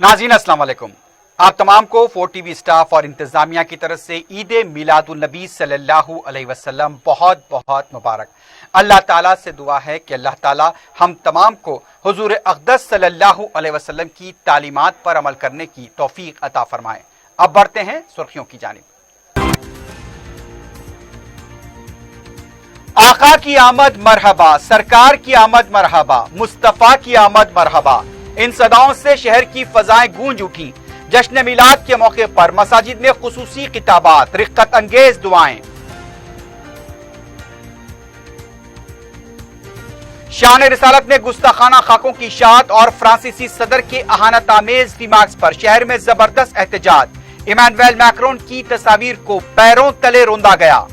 नाज़रीन अस्सलाम वालेकुम। आप तमाम को 4 TV स्टाफ और इंतजामिया की तरफ से ईद मिलादुन नबी सल्लल्लाहु अलैहि वसल्लम बहुत बहुत मुबारक। अल्लाह ताला से दुआ है कि अल्लाह ताला हम तमाम को हुजूर अक़दस सल्लल्लाहु अलैहि वसल्लम की तालीमात पर अमल करने की तौफीक अता फरमाए। अब बढ़ते हैं सुर्खियों की जानिब। आका की आमद मरहबा, सरकार की आमद मरहबा, मुस्तफा की आमद मरहबा, इन सदाओं से शहर की फजाएं गूंज उठी। जश्न मिलाद के मौके पर मसाजिद में खुसूसी किताबात, रिक्कत अंगेज दुआएं। शान रिसालत में गुस्ताखाना खाकों की इशाअत और फ्रांसीसी सदर के अहानत आमेज रिमार्क्स पर शहर में जबरदस्त एहतजाज। इमानुएल मैक्रोन की तस्वीर को पैरों तले रोंदा गया।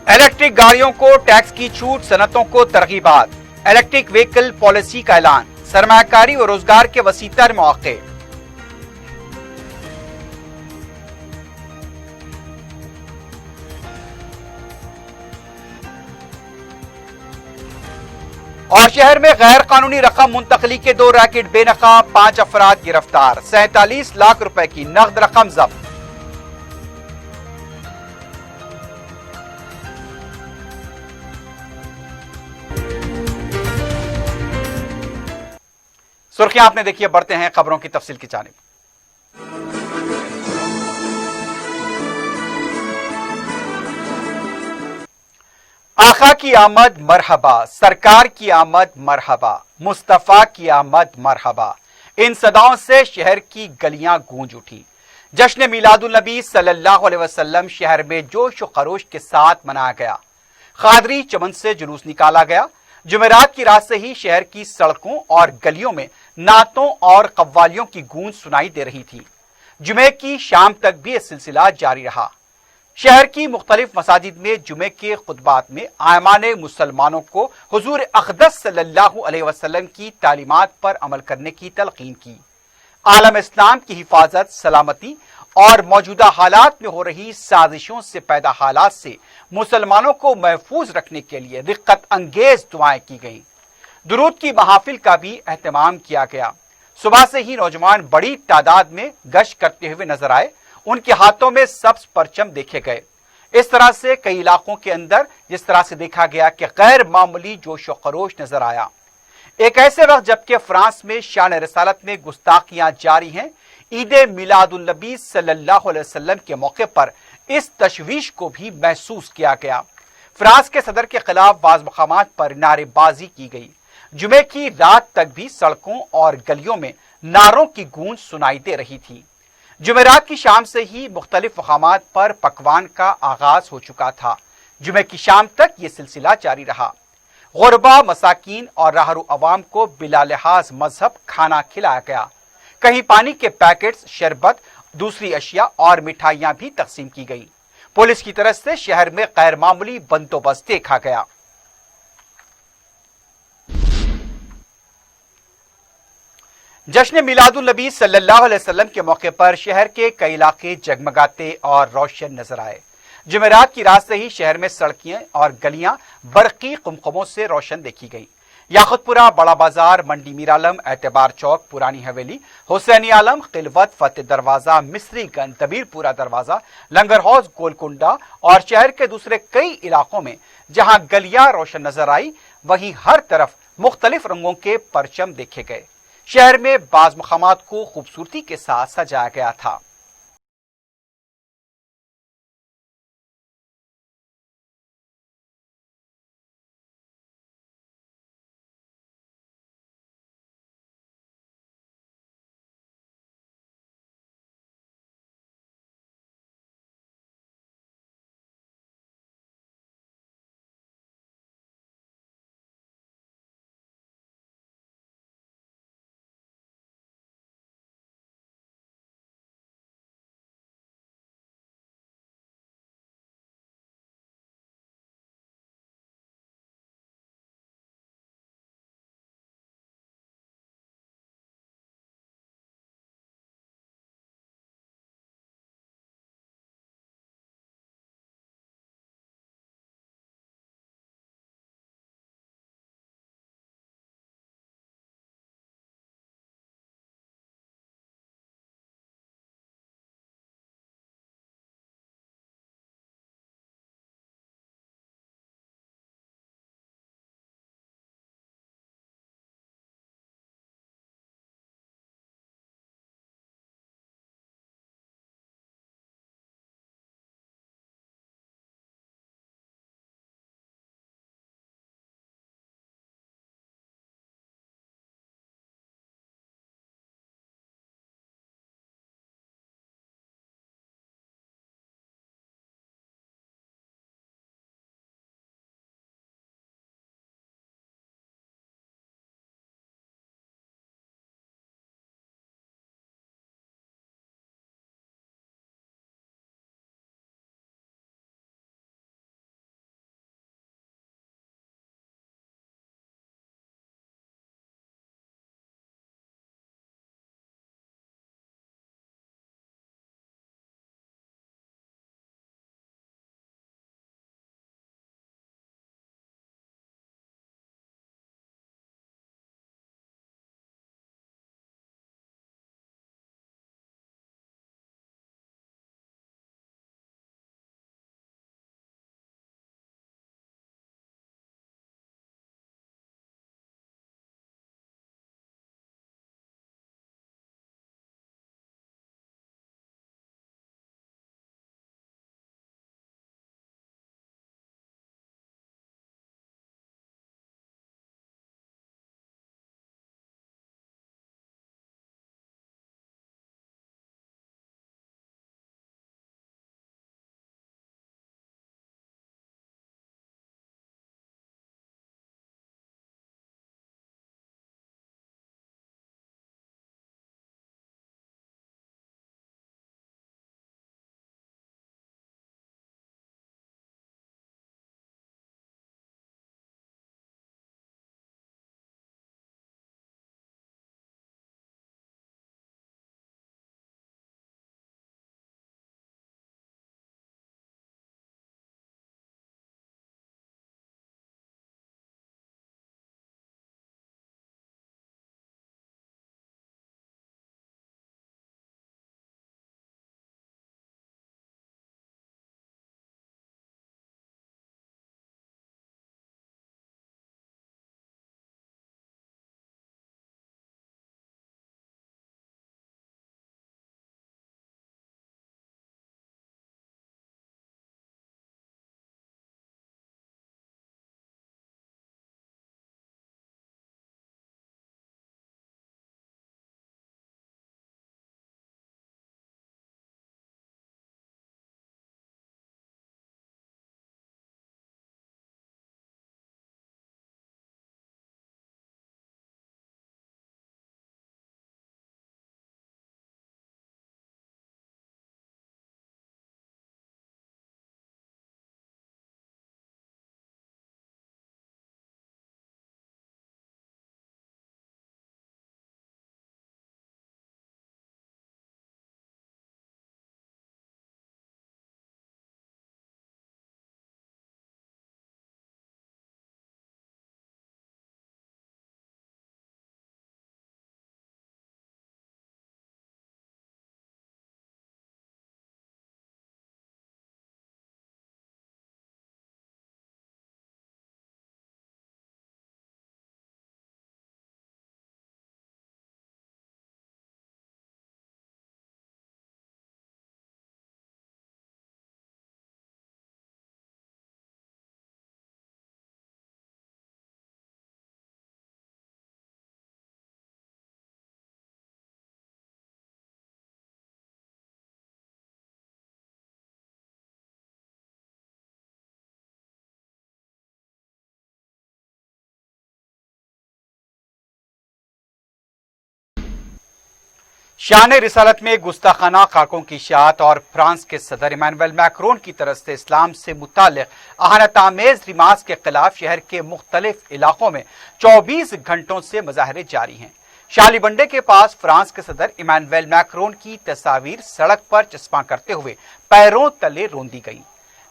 इलेक्ट्रिक गाड़ियों को टैक्स की छूट, सनतों को तरगीबात। इलेक्ट्रिक व्हीकल पॉलिसी का ऐलान, सरमायाकारी और रोजगार के वसीतर मौके। और शहर में गैर कानूनी रकम मुंतकली के 2 रैकेट बेनकाब, 5 अफराद गिरफ्तार, 47 लाख रुपए की नकद रकम जब्त। सुर्खियां आपने देखी है, बढ़ते हैं खबरों की तफसील की जानिब। आका की आमद मरहबा, सरकार की आमद मरहबा, मुस्तफा की आमद मरहबा, इन सदाओं से शहर की गलियां गूंज उठी। जश्न मिलादुन नबी सल्लल्लाहु अलैहि वसल्लम शहर में जोश व खरोश के साथ मनाया गया। खादरी चमन से जुलूस निकाला गया। जुमेरात की रात से ही शहर की सड़कों और गलियों में नातों और कव्वालियों की गूंज सुनाई दे रही थी। जुमे की शाम तक भी यह सिलसिला जारी रहा। शहर की मुख्तलिफ मसाजिद में जुमे के खुतबात में आयमाने मुसलमानों को हुजूर अक़दस सल्लल्लाहु अलैहि वसल्लम की तालीमात पर अमल करने की तलकीन की। आलम इस्लाम की हिफाजत, सलामती और मौजूदा हालात में हो रही साजिशों से पैदा हालात से मुसलमानों को महफूज रखने के लिए रिक्कत अंगेज दुआएं की गईं। दुरूद की महाफिल का भी एहतमाम किया गया। सुबह से ही नौजवान बड़ी तादाद में गश्त करते हुए नजर आए। उनके हाथों में सब्ज परचम देखे गए। इस तरह से कई इलाकों के अंदर जिस तरह से देखा गया कि गैर मामूली जोश व खरोश नजर आया। एक ऐसे वक्त जबकि फ्रांस में शान रिसालत में गुस्ताखियां जारी हैं, ईद मिलादुन नबी सल्लल्लाहु अलैहि वसल्लम के मौके पर इस तशवीश को भी महसूस किया गया। फ्रांस के सदर के खिलाफ बाज़ मकामात पर नारेबाजी की गई। जुमे की रात तक भी सड़कों और गलियों में नारों की गूंज सुनाई दे रही थी। जुमेरात की शाम से ही मुख्तलिफ मकामात पर पकवान का आगाज हो चुका था। जुमे की शाम तक ये सिलसिला जारी रहा। गुरबा, मसाकीन और राहरू अवाम को बिला लिहाज मजहब खाना खिलाया गया। कहीं पानी के पैकेट्स, शरबत, दूसरी अशिया और मिठाइयां भी तकसीम की गई। पुलिस की तरफ से शहर में गैर मामूली बंदोबस्त देखा गया। जश्न मिलादुन नबी सल्लल्लाहु अलैहि वसल्लम के मौके पर शहर के कई इलाके जगमगाते और रोशन नजर आए। जुमेरात की रात से ही शहर में सड़कें और गलियां बरकी कुमकुमों से रोशन देखी गई। याकुतपुरा, बड़ा बाजार, मंडी मीरालम, एतबार चौक, पुरानी हवेली, हुसैनी आलम, खिलवत, फतेह दरवाजा, मिस्रीगंज, दबीरपुरा दरवाजा, लंगर हाउस, गोलकुंडा और शहर के दूसरे कई इलाकों में जहां गलियां रोशन नजर आई, वहीं हर तरफ मुख्तलिफ रंगों के परचम देखे गए। शहर में बाज मकामात को खूबसूरती के साथ सजाया गया था। शान रिसालत में गुस्ताखाना खाकों की इशाअत और फ्रांस के सदर इमानुएल मैक्रोन की तरफ से इस्लाम से मुताल्लिक अहानतामेज रिमार्क्स के खिलाफ शहर के मुख्तलिफ इलाकों में 24 घंटों से मुजाहरे जारी हैं। शाली बंडे के पास फ्रांस के सदर इमानुएल मैक्रोन की तस्वीर सड़क पर चस्पा करते हुए पैरों तले रोंदी गई।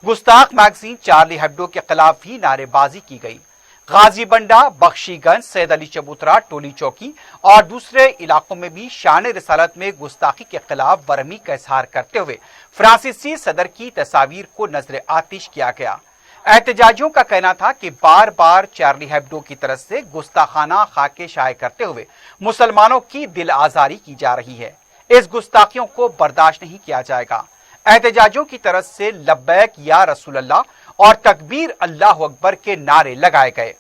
गुस्ताख मैगजीन चार्ली हेब्डो के खिलाफ भी नारेबाजी की गई। गाजी बंडा, बख्शीगंज, सैयद अली चबूतरा, टोली चौकी और दूसरे इलाकों में भी शान रिसालत में गुस्ताखी के खिलाफ बरहमी का इजहार करते हुए फ्रांसीसी सदर की तस्वीर को नजर आतिश किया गया। एहतजाजियों का कहना था कि बार बार चार्ली हेब्डो की तरफ से गुस्ताखाना खाके शाये करते हुए मुसलमानों की दिल आजारी की जा रही है। इस गुस्ताखियों को बर्दाश्त नहीं किया जाएगा। एहतजाजियों की तरफ से लब्बैक या रसूल अल्लाह और तकबीर अल्लाह अकबर के नारे लगाए गए।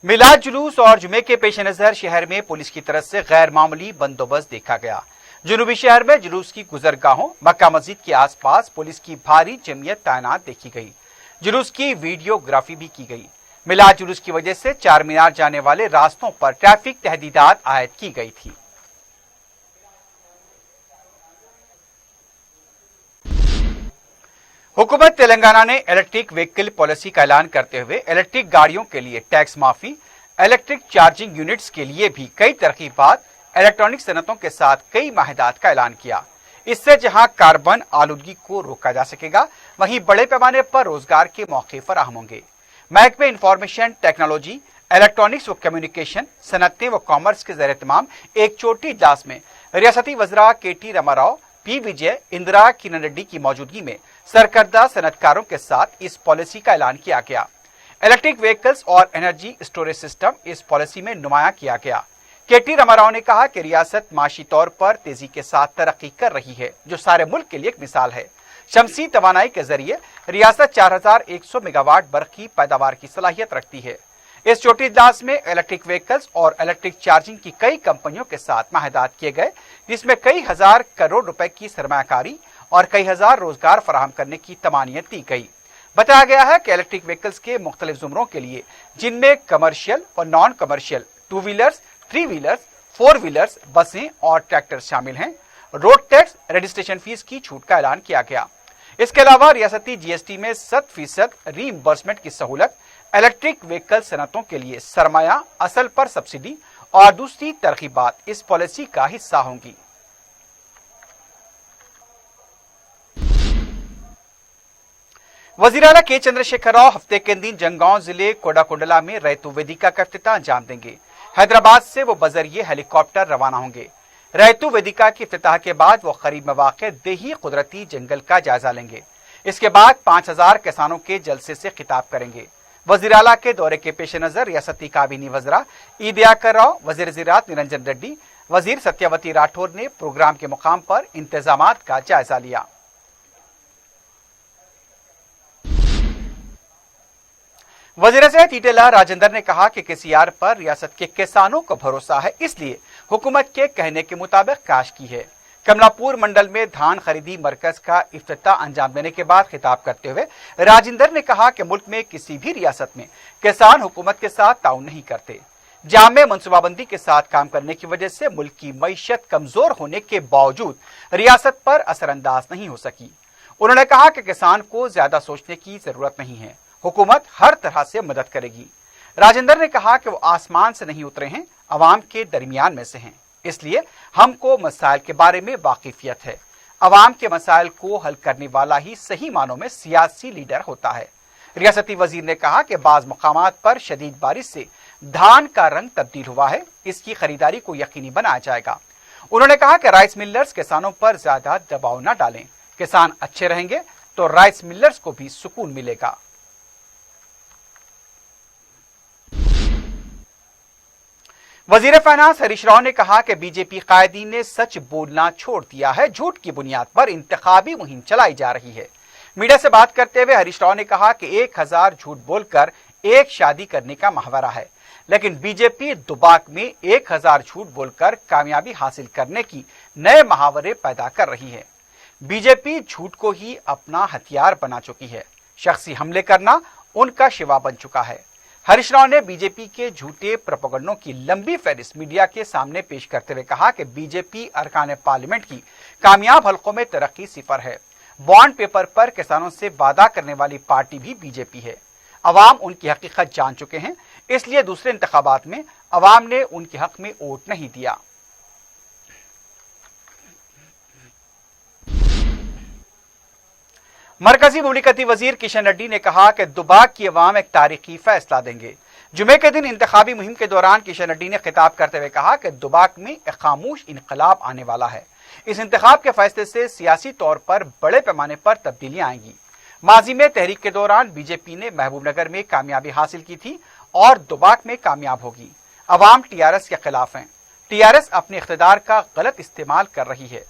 मिलाद जुलूस और जुमे के पेश नजर शहर में पुलिस की तरफ से गैर मामूली बंदोबस्त देखा गया। जुनूबी शहर में जुलूस की गुजरगाहों, मक्का मस्जिद के आसपास पुलिस की भारी जमयत तैनात देखी गई। जुलूस की वीडियोग्राफी भी की गई। मिलाद जुलूस की वजह से चार मीनार जाने वाले रास्तों पर ट्रैफिक तहदीदात आयद की गई थी। हुकूमत तेलंगाना ने इलेक्ट्रिक व्हीकल पॉलिसी का ऐलान करते हुए इलेक्ट्रिक गाड़ियों के लिए टैक्स माफी, इलेक्ट्रिक चार्जिंग यूनिट्स के लिए भी कई तरकीबात, इलेक्ट्रॉनिक सनतों के साथ कई माहिदात का ऐलान किया। इससे जहां कार्बन आलूदगी को रोका जा सकेगा, वहीं बड़े पैमाने पर रोजगार के मौके फराहम होंगे। महकमे इंफॉर्मेशन टेक्नोलॉजी, इलेक्ट्रॉनिक्स व कम्युनिकेशन, सनतें व कॉमर्स के ज़ेर एहतमाम एक छोटी इजलास में रियासती वज़रा KT रामाराव, P विजय, इंदिरा किरण रेड्डी की मौजूदगी में सरकर्दा सनतकारों के साथ इस पॉलिसी का ऐलान किया गया। इलेक्ट्रिक व्हीकल्स और एनर्जी स्टोरेज सिस्टम इस पॉलिसी में नुमाया किया गया। KT रामाराव ने कहा कि रियासत माशी तौर पर तेजी के साथ तरक्की कर रही है, जो सारे मुल्क के लिए एक मिसाल है। शमसी तवानाई के जरिए रियासत 4100 मेगावाट बर्फ की पैदावार की सलाहियत रखती है। इस छोटी इजलास में इलेक्ट्रिक व्हीकल्स और इलेक्ट्रिक चार्जिंग की कई कंपनियों के साथ माहिदात किए गए, जिसमें कई हजार करोड़ रुपए की सरमायाकारी और कई हजार रोजगार फराहम करने की तमानियत दी गई। बताया गया है कि इलेक्ट्रिक व्हीकल्स के मुख्तलिफ जुमरों के लिए, जिनमें कमर्शियल और non commercial, 2 wheelers, 3 wheelers, 4 wheelers, बसें और ट्रैक्टर शामिल हैं, रोड टैक्स रजिस्ट्रेशन फीस की छूट का ऐलान किया गया। इसके अलावा रियासती GST में 7% रीइंबर्समेंट की सहूलत, इलेक्ट्रिक व्हीकल सनतों के लिए सरमाया असल पर सब्सिडी और दूसरी तरकीबात इस पॉलिसी का हिस्सा होंगी। वजीर आला के चंद्रशेखर राव हफ्ते के दिन जंगांव जिले कोडाकोंडला में रैतु वेदिका का इफ्तिताह अंजाम देंगे। हैदराबाद से वो बजरिए हेलीकॉप्टर रवाना होंगे। रैतु वेदिका के इफ्तिताह के बाद वो करीब में वाक़े देही कुदरती जंगल का जायजा लेंगे। इसके बाद 5000 किसानों के जलसे से खिताब करेंगे। वजीर आला के दौरे के पेश नजर रियासती काबीनी वज़रा ईदियाकर राव, वजीर ज़राअत निरंजन रेड्डी, वजीर सत्यवती राठौर ने प्रोग्राम के मुकाम पर इंतजामात का जायजा लिया। वजीर सेहत ईटेला राजेंद्र ने कहा कि KCR पर रियासत के किसानों को भरोसा है, इसलिए हुकूमत के कहने के मुताबिक काश की है। कमलापुर मंडल में धान खरीदी मरकज का इफ्तिताह अंजाम देने के बाद खिताब करते हुए राजेंद्र ने कहा कि मुल्क में किसी भी रियासत में किसान हुकूमत के साथ ताउन नहीं करते। जामे मनसूबाबंदी के साथ काम करने की वजह से मुल्क की मईशत कमजोर होने के बावजूद रियासत पर असरअंदाज नहीं हो सकी। उन्होंने कहा कि किसान को ज्यादा सोचने की जरूरत नहीं है, हुकूमत हर तरह से मदद करेगी। राजेंद्र ने कहा कि वो आसमान से नहीं उतरे हैं, अवाम के दरमियान में से हैं, इसलिए हमको मसाइल के बारे में वाकिफियत है। अवाम के मसाइल को हल करने वाला ही सही मानों में सियासी लीडर होता है। रियासती वजीर ने कहा कि बाज मकामात पर शदीद बारिश से धान का रंग तब्दील हुआ है, इसकी खरीदारी को यकीनी बनाया जाएगा। उन्होंने कहा कि राइस मिलर्स किसानों पर ज्यादा दबाव न डालें, किसान अच्छे रहेंगे तो राइस मिलर्स को भी सुकून मिलेगा। वजीर फाइनेंस हरीश राव ने कहा कि बीजेपी कायदीन ने सच बोलना छोड़ दिया है, झूठ की बुनियाद पर इंतखाबी मुहिम चलाई जा रही है। मीडिया से बात करते हुए हरीश राव ने कहा कि 1000 झूठ बोलकर एक शादी करने का मुहावरा है, लेकिन बीजेपी दुबाक में 1000 झूठ बोलकर कामयाबी हासिल करने की नए मुहावरे पैदा कर रही है। बीजेपी झूठ को ही अपना हथियार बना चुकी है। शख्सी हमले करना, उनका शिवा बन चुका है। हरीश राव ने बीजेपी के झूठे प्रोपेगेंडों की लंबी फहरिस्त मीडिया के सामने पेश करते हुए कहा कि बीजेपी अरकान पार्लियामेंट की कामयाब हलकों में तरक्की सिफर है। बॉन्ड पेपर पर किसानों से वादा करने वाली पार्टी भी बीजेपी है। अवाम उनकी हकीकत जान चुके हैं, इसलिए दूसरे इंतखाबात में अवाम ने उनके हक में वोट नहीं दिया। मरकजी मुमलिकती वजीर किशन रेड्डी ने कहा कि दुबाक की अवाम एक तारीखी फैसला देंगे। जुमे के दिन इंतखाबी मुहिम के दौरान किशन रेड्डी ने खिताब करते हुए कहा कि दुबाक में एक खामोश इनकलाब आने वाला है। इस इंतखाब के फैसले से सियासी तौर पर बड़े पैमाने पर तब्दीलियां आएंगी। माजी में तहरीक के दौरान बीजेपी ने महबूबनगर में कामयाबी हासिल की थी और दुबाक में कामयाब होगी। अवाम टीआरएस के खिलाफ हैं। टीआरएस अपने इख्तिदार का गलत इस्तेमाल कर रही है।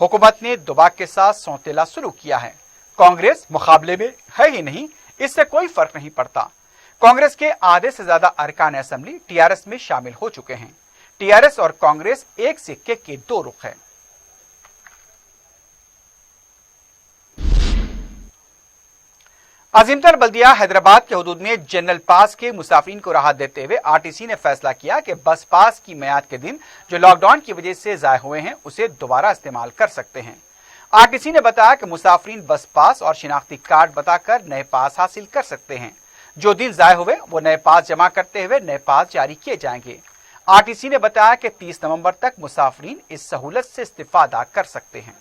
हुकूमत ने दुबाक के साथ सौतेला शुरू किया है। कांग्रेस मुकाबले में है ही नहीं, इससे कोई फर्क नहीं पड़ता। कांग्रेस के आधे से ज्यादा अरकान असेंबली टीआरएस में शामिल हो चुके हैं। टीआरएस और कांग्रेस एक सिक्के के दो रुख हैं। अजीमतर बल्दिया हैदराबाद के हुदूद में जनरल पास के मुसाफिरीन को राहत देते हुए आरटीसी ने फैसला किया कि बस पास की मियाद के दिन जो लॉकडाउन की वजह से जाया हुए हैं उसे दोबारा इस्तेमाल कर सकते हैं। आरटीसी ने बताया कि मुसाफिरीन बस पास और शिनाख्ती कार्ड बताकर नए पास हासिल कर सकते हैं। जो दिन जाया हुए वो नए पास जमा करते हुए नए पास जारी किए जाएंगे। आरटीसी ने बताया कि 30 नवंबर तक मुसाफिरीन इस सहूलत से इस्तिफादा कर सकते हैं।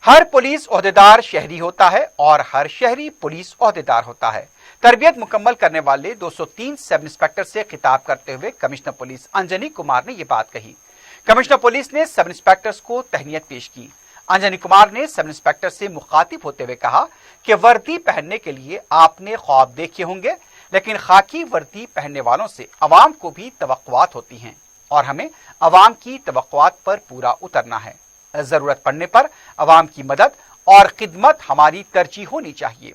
हर पुलिस ओहदेदार शहरी होता है और हर शहरी पुलिस ओहदेदार होता है। तरबियत मुकम्मल करने वाले 203 सब इंस्पेक्टर से खिताब करते हुए कमिश्नर पुलिस अंजनी कुमार ने यह बात कही। कमिश्नर पुलिस ने सब इंस्पेक्टर्स को तहनीत पेश की। अंजनी कुमार ने सब इंस्पेक्टर से मुखातिब होते हुए कहा कि वर्दी पहनने के लिए आपने ख्वाब देखे होंगे, लेकिन खाकी वर्दी पहनने वालों से अवाम को भी तवक्कुआत होती हैं और हमें अवाम की तवक्कुआत पर पूरा उतरना है। जरूरत पड़ने पर अवाम की मदद और खिदमत हमारी तरजीह होनी चाहिए।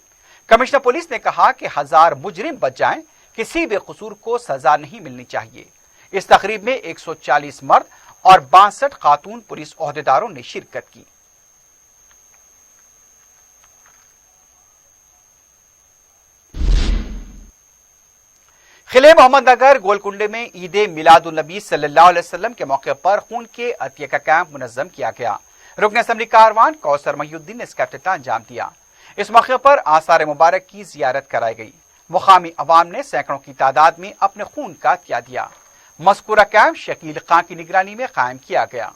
कमिश्नर पुलिस ने कहा कि 1000 मुजरिम बच जाएं, किसी बेकसूर को सजा नहीं मिलनी चाहिए। इस तकरीब में 140 मर्द और 62 खातून पुलिस ओहदेदारों ने शिरकत की। खिले मोहम्मद नगर गोलकुंडे में ईद मिलादुन नबी सल्लल्लाहु अलैहि वसल्लम के मौके पर खून के अतिया का कैंप मुनज़्ज़म किया गया। रुकन असेंबली कारवान कौसर महीउद्दीन ने इसका इफ्तिताह अंजाम दिया। इस मौके पर आसार मुबारक की जियारत कराई गई। मुकामी अवाम ने सैकड़ों की तादाद में अपने खून का अतिया दिया। मज़कूरा कैंप शकील खां की निगरानी में कायम किया गया।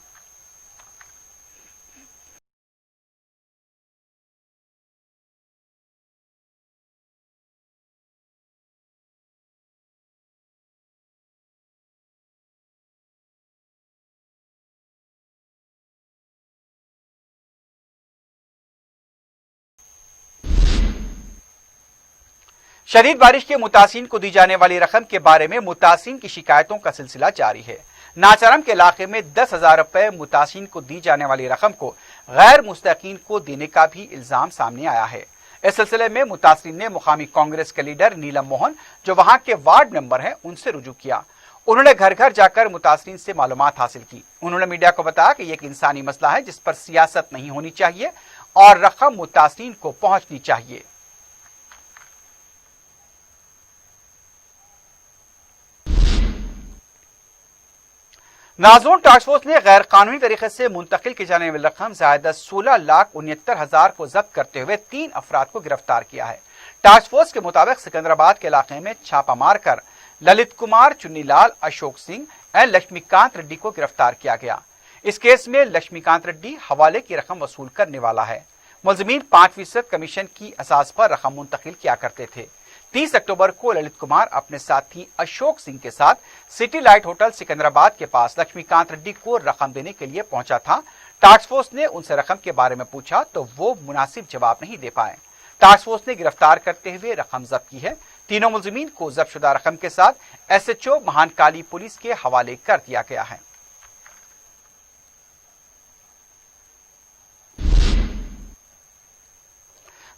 शदीद बारिश के मुतासिन को दी जाने वाली रकम के बारे में मुतासिन की शिकायतों का सिलसिला जारी है। नाचारम के इलाके में 10,000 रुपए मुतासिन को दी जाने वाली रकम को गैर मुस्तकीन को देने का भी इल्जाम सामने आया है। इस सिलसिले में मुतासिन ने मुकामी कांग्रेस के लीडर नीलम मोहन, जो वहां के वार्ड मेंबर हैं, उनसे रुजू किया। उन्होंने घर घर जाकर मुतासिन से मालूमात हासिल की। उन्होंने मीडिया को बताया कि यह एक इंसानी मसला है जिस पर सियासत नहीं होनी चाहिए और रकम मुतासिन को पहुंचनी चाहिए। नाज़ोन टास्क फोर्स ने गैर कानूनी तरीके से मुंतकिल की जाने वाली रकम ज़ायदा 16,69,000 को जब्त करते हुए 3 अफराद को गिरफ्तार किया है। टास्क फोर्स के मुताबिक सिकंदराबाद के इलाके में छापा मारकर ललित कुमार, चुन्नीलाल, अशोक सिंह और लक्ष्मीकांत रेड्डी को गिरफ्तार किया गया। इस केस में लक्ष्मीकांत रेड्डी हवाले की रकम वसूल करने वाला है। मुलजमीन 5% कमीशन की असास पर रकम मुंतकिल किया करते थे। 30 अक्टूबर को ललित कुमार अपने साथी अशोक सिंह के साथ सिटी लाइट होटल सिकंदराबाद के पास लक्ष्मीकांत रेड्डी को रकम देने के लिए पहुंचा था। टास्क फोर्स ने उनसे रकम के बारे में पूछा तो वो मुनासिब जवाब नहीं दे पाए। टास्क फोर्स ने गिरफ्तार करते हुए रकम जब्त की है। तीनों मुलजमीन को जब्तशुदा रकम के साथ एसएचओ महानकाली पुलिस के हवाले कर दिया गया है।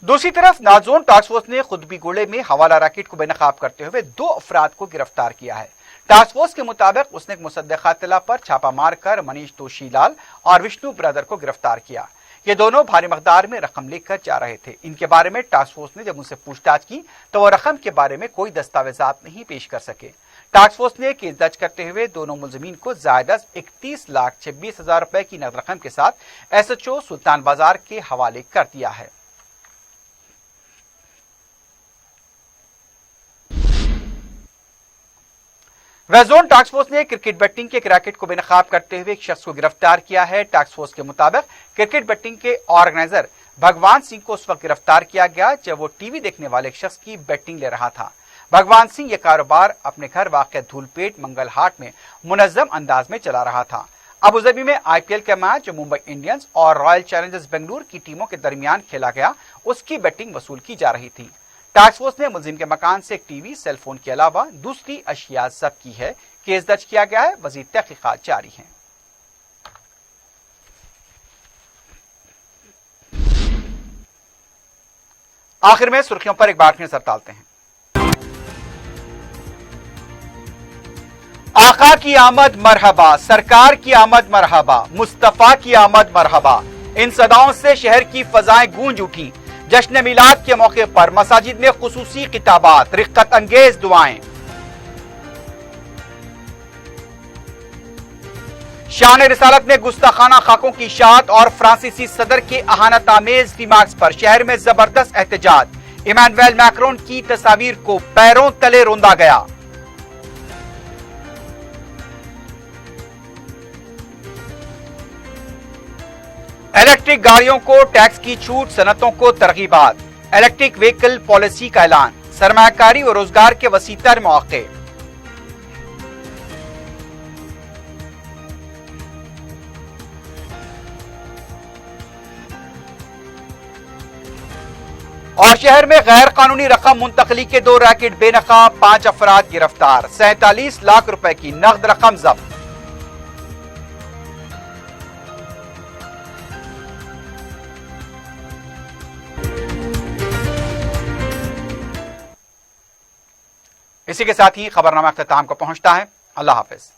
दूसरी तरफ नाज़ोन टास्क फोर्स ने खुदबीगोड़े में हवाला रैकेट को बेनकाब करते हुए 2 अफराद को गिरफ्तार किया है। टास्क फोर्स के मुताबिक उसने एक मुसद्दक़ा इत्तला पर छापा मारकर मनीष तोशीलाल और विष्णु ब्रदर को गिरफ्तार किया। یہ دونوں بھاری مقدار میں رقم لے کر جا رہے تھے۔ ان کے بارے میں ٹاسک فورس نے جب ان سے پوچھ تاچھ کی تو وہ رقم کے بارے میں کوئی دستاویزات نہیں پیش کر سکے۔ ٹاسک فورس نے کیس درج کرتے ہوئے دونوں ملزمین کو زائد از 31,26,000 روپے کی نقد رقم کے ساتھ SHO سلطان بازار کے حوالے کر دیا ہے۔ ریڈ زون ٹاسک فورس نے کرکٹ بیٹنگ کے ریکٹ کو بے نقاب کرتے ہوئے ایک شخص کو گرفتار کیا ہے۔ ٹاسک فورس کے مطابق کرکٹ بیٹنگ کے آرگنائزر بھگوان سنگھ کو اس وقت گرفتار کیا گیا جب وہ ٹی وی دیکھنے والے ایک شخص کی بیٹنگ لے رہا تھا۔ بھگوان سنگھ یہ کاروبار اپنے گھر واقع دھول پیٹ منگل ہاٹ میں منظم انداز میں چلا رہا تھا۔ ابوظہبی میں IPL کا میچ جو ممبئی انڈینز اور رائل چیلنجرز بنگلور کی ٹیموں کے درمیان کھیلا گیا اس کی بیٹنگ وصول کی جا رہی تھی۔ ٹاسک فورس نے ملزم کے مکان سے ایک ٹی وی، سیل فون کے علاوہ دوسری اشیاء ضبط کی ہے۔ کیس درج کیا گیا ہے، مزید تحقیقات جاری ہیں۔ آخر میں سرخیوں پر ایک بار پھر نظر ڈالتے ہیں۔ آقا کی آمد مرحبا، سرکار کی آمد مرحبا، مصطفیٰ کی آمد مرحبا، ان صداؤں سے شہر کی فضائیں گونج اٹھی۔ جشن میلاد کے موقع پر مساجد میں خصوصی خطابات، رقت انگیز دعائیں۔ شان رسالت میں گستاخانہ خاکوں کی اشاعت اور فرانسیسی صدر کے اہانت آمیز ریمارکس پر شہر میں زبردست احتجاج۔ ایمانویل میکرون کی تصاویر کو پیروں تلے روندا گیا۔ الیکٹرک گاڑیوں کو ٹیکس کی چھوٹ، صنعتوں کو ترغیبات۔ الیکٹرک وہیکل پالیسی کا اعلان، سرمایہ کاری اور روزگار کے وسیع تر مواقع۔ اور شہر میں غیر قانونی رقم منتقلی کے 2 ریکٹ بے نقاب، 5 افراد گرفتار، 47 لاکھ روپے کی نقد رقم ضبط۔ اسی کے ساتھ ہی خبرنامہ اختتام کو پہنچتا ہے۔ اللہ حافظ۔